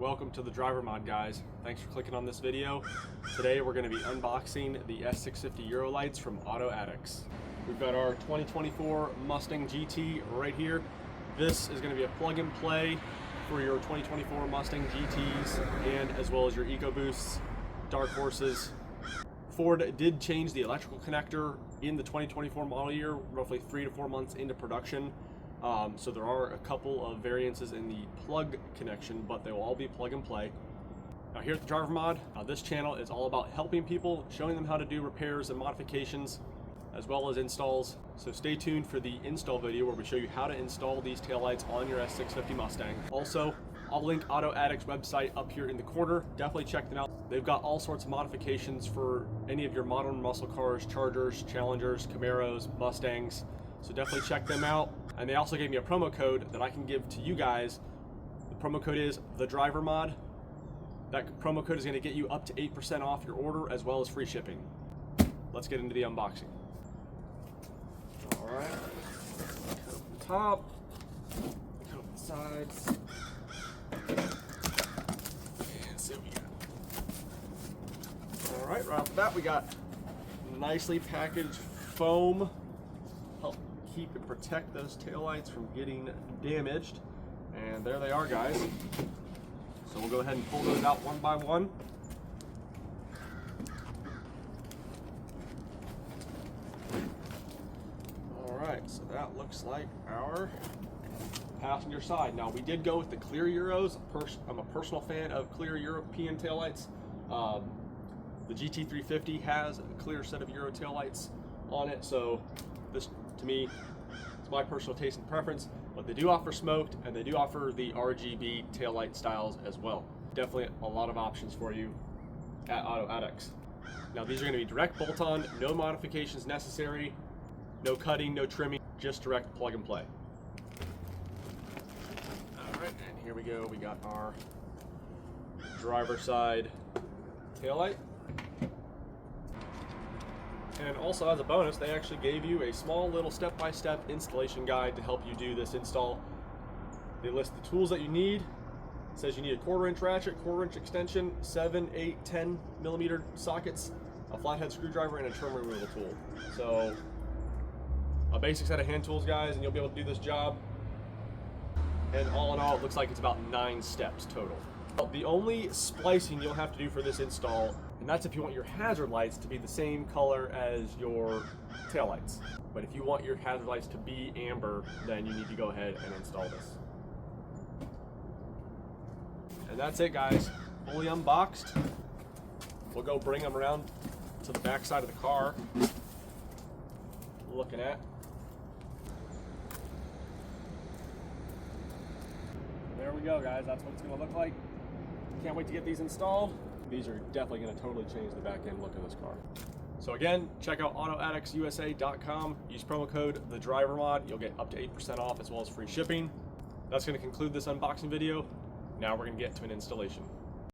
Welcome to the driver mod, guys. Thanks for clicking on this video. Today we're going to be unboxing the S650 Euro lights from Auto Addicts. We've got our 2024 Mustang GT right here. This is going to be a plug and play for your 2024 Mustang GTs and as well as your Ecoboosts, Dark Horses. Ford did change the electrical connector in the 2024 model year, roughly 3 to 4 months into production. So there are a couple of variances in the plug connection, but they will all be plug and play. Now here at the Driver Mod, this channel is all about helping people, showing them how to do repairs and modifications, as well as installs. So stay tuned for the install video where we show you how to install these taillights on your S650 Mustang. Also, I'll link Auto Addicts website up here in the corner. Definitely check them out. They've got all sorts of modifications for any of your modern muscle cars, Chargers, Challengers, Camaros, Mustangs. So definitely check them out. And they also gave me a promo code that I can give to you guys. The promo code is the Driver Mod. That promo code is going to get you up to 8% off your order as well as free shipping. Let's get into the unboxing. All right, cut up the top, cut up the sides, and see what we got. All right off the bat, we got nicely packaged foam. Help keep and protect those taillights from getting damaged. And there they are, guys. So we'll go ahead and pull those out one by one. Alright, so that looks like our passenger side. Now, we did go with the clear Euros. I'm a personal fan of clear European taillights. The GT350 has a clear set of Euro taillights on it, so this, to me, it's my personal taste and preference, but they do offer smoked and they do offer the RGB taillight styles as well. Definitely a lot of options for you at Auto Addicts. Now, these are going to be direct bolt-on, no modifications necessary, no cutting, no trimming, just direct plug and play. All right, and here we go. We got our driver side taillight. And also, as a bonus, they actually gave you a small little step-by-step installation guide to help you do this install. They list the tools that you need. It says you need a 1/4-inch ratchet, 1/4-inch extension, 7, 8, 10 millimeter sockets, a flathead screwdriver, and a trim removal tool. So, a basic set of hand tools, guys, and you'll be able to do this job. And all in all, it looks like it's about 9 steps total. The only splicing you'll have to do for this install, and that's if you want your hazard lights to be the same color as your taillights. But if you want your hazard lights to be amber, then you need to go ahead and install this. And that's it, guys. Fully unboxed. We'll go bring them around to the back side of the car. Looking at. There we go, guys. That's what it's going to look like. Can't wait to get these installed. These are definitely going to totally change the back end look of this car. So again, check out AutoAddictsUSA.com. Use promo code TheDriverMod. You'll get up to 8% off as well as free shipping. That's going to conclude this unboxing video. Now we're going to get to an installation.